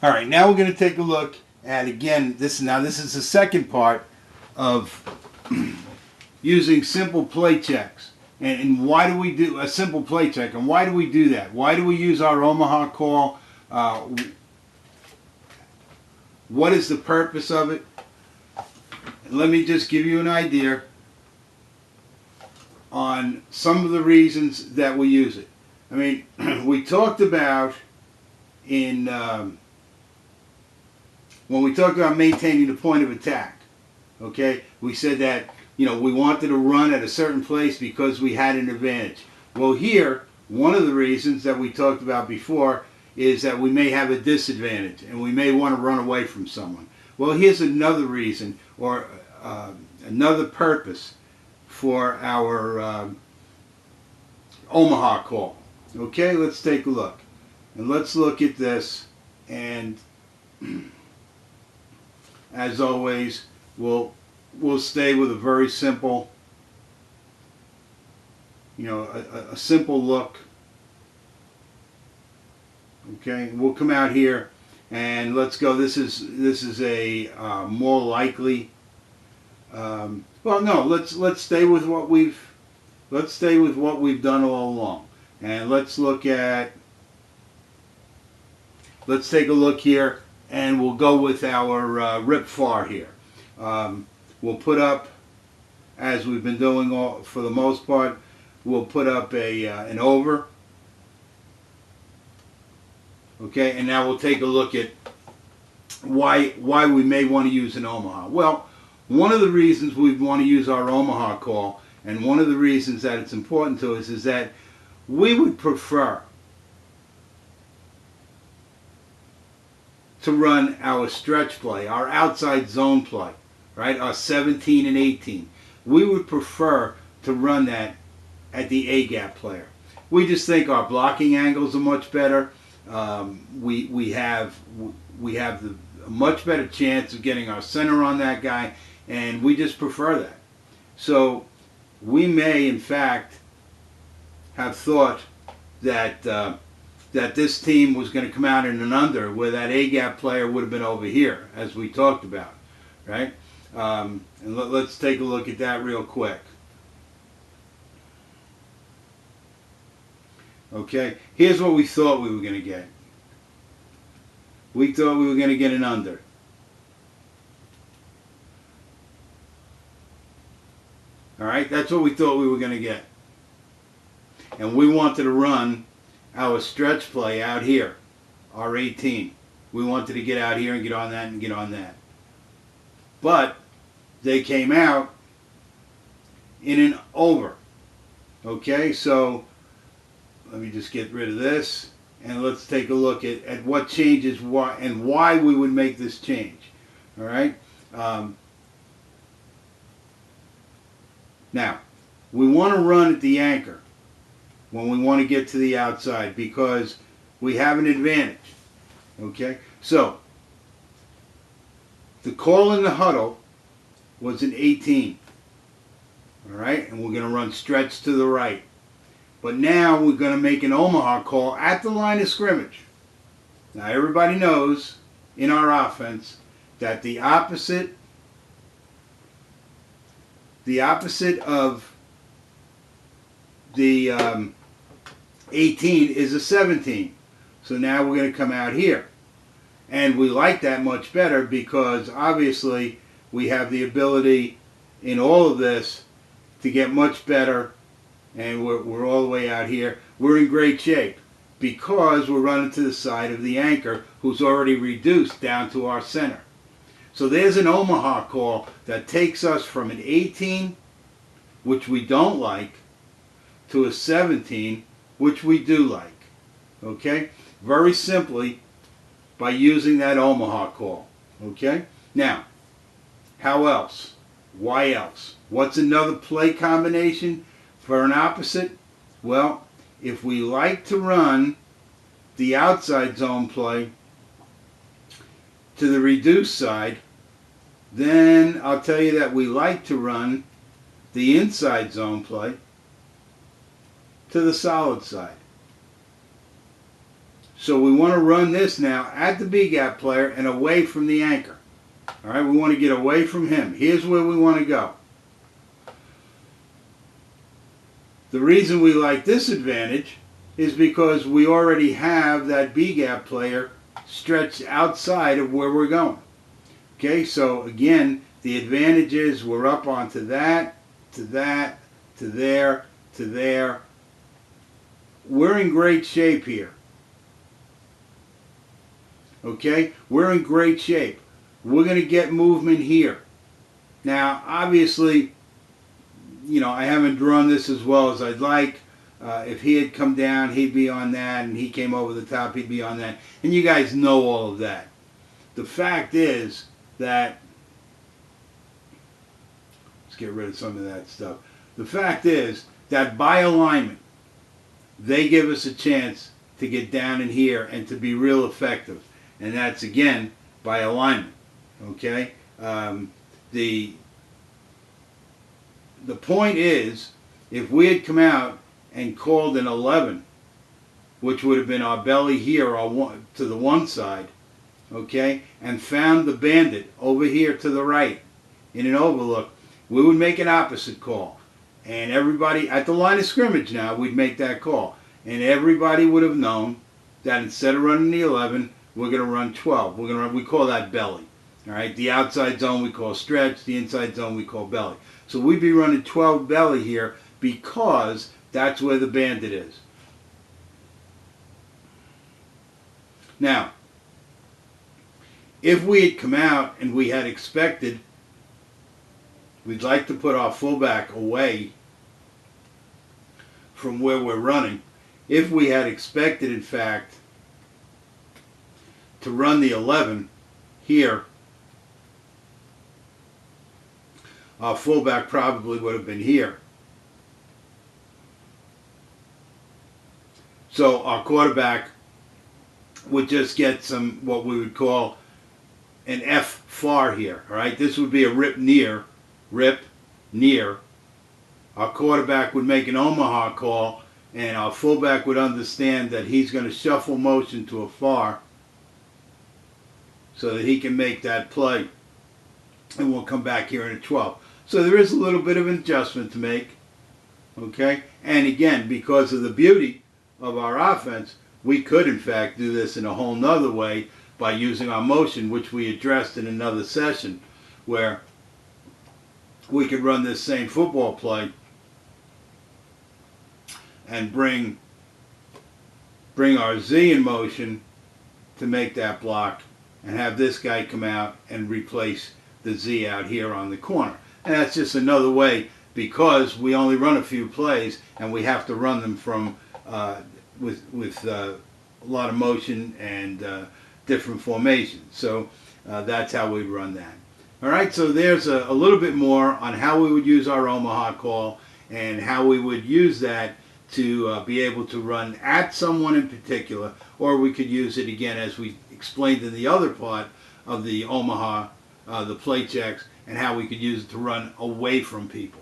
All right, now we're going to take a look at, again, this is the second part of using simple play checks. And why do we do a simple play check? And why do we do that? Why do we use our Omaha call? What is the purpose of it? Let me just give you an idea on some of the reasons that we use it. I mean, we talked about in when we talked about maintaining the point of attack. Okay, we said that we wanted to run at a certain place because we had an advantage. Well, here, one of the reasons that we talked about before is that we may have a disadvantage and we may want to run away from someone. Well, here's another reason, or another purpose for our Omaha call. Okay, let's take a look. And let's look at this, and as always, we'll stay with a very simple, a simple look. Okay, we'll come out here and let's go. This is a more likely. Well, no, let's stay with what we've done all along, and let's take a look here, and we'll go with our rip far here. We'll put up, as we've been doing for the most part, we'll put up an over. Okay, and now we'll take a look at why we may want to use an Omaha. Well, one of the reasons we want to use our Omaha call, and one of the reasons that it's important to us, is that we would prefer to run our stretch play, our outside zone play, right? Our 17 and 18. We would prefer to run that at the A-gap player. We just think our blocking angles are much better. We have a much better chance of getting our center on that guy, and we just prefer that. So we may, in fact, have thought that that this team was going to come out in an under, where that A-gap player would have been over here, as we talked about, right? And let's take a look at that real quick. Okay, here's what we thought we were going to get. We thought we were going to get an under. All right, that's what we thought we were going to get. And we wanted to run our stretch play out here, our 18. We wanted to get out here and get on that and get on that. But they came out in an over. Okay, so let me just get rid of this, and let's take a look at what changes, why we would make this change. All right. Now, we want to run at the anchor when we want to get to the outside because we have an advantage. Okay, so the call in the huddle was an 18. All right, and we're going to run stretch to the right. But now we're going to make an Omaha call at the line of scrimmage. Now everybody knows in our offense that the opposite of the 18 is a 17. So now we're going to come out here. And we like that much better because obviously we have the ability in all of this to get much better, and we're all the way out here. We're in great shape because we're running to the side of the anchor who's already reduced down to our center. So there's an Omaha call that takes us from an 18, which we don't like, to a 17, which we do like. Okay? Very simply by using that Omaha call. Okay? Now, how else? Why else? What's another play combination for an opposite? Well, if we like to run the outside zone play to the reduced side, then I'll tell you that we like to run the inside zone play to the solid side. So we want to run this now at the B-gap player and away from the anchor. All right, we want to get away from him. Here's where we want to go. The reason we like this advantage is because we already have that B-gap player stretched outside of where we're going. Okay, so again, the advantage is we're up onto that, to that, to there, to there. We're in great shape here. Okay, we're in great shape. We're going to get movement here. Now, obviously, you know, I haven't drawn this as well as I'd like. If he had come down, he'd be on that, and he came over the top, he'd be on that. And you guys know all of that. The fact is that, let's get rid of some of that stuff. The fact is that by alignment, they give us a chance to get down in here and to be real effective. And that's, again, by alignment. Okay? The point is, if we had come out and called an 11, which would have been our belly here to the one side, okay, and found the bandit over here to the right in an overlook, we would make an opposite call. And everybody, at the line of scrimmage now, we'd make that call. And everybody would have known that instead of running the 11, we're going to run 12. We call that belly. All right, the outside zone we call stretch, the inside zone we call belly. So we'd be running 12 belly here because that's where the bandit is. Now, if we had come out and we had expected, we'd like to put our fullback away from where we're running. If we had expected, in fact, to run the 11 here, our fullback probably would have been here. So our quarterback would just get some, what we would call an F far here. All right, this would be a rip near. Our quarterback would make an Omaha call, and our fullback would understand that he's going to shuffle motion to a far so that he can make that play, and we'll come back here in a 12. So there is a little bit of an adjustment to make, okay? And again, because of the beauty of our offense, we could in fact do this in a whole nother way by using our motion, which we addressed in another session, where we could run this same football play and bring our Z in motion to make that block, and have this guy come out and replace the Z out here on the corner. And that's just another way, because we only run a few plays and we have to run them from with a lot of motion and different formations. So that's how we run that. All right, so there's a little bit more on how we would use our Omaha call and how we would use that to be able to run at someone in particular, or we could use it again as we explained in the other part of the Omaha, the play checks, and how we could use it to run away from people.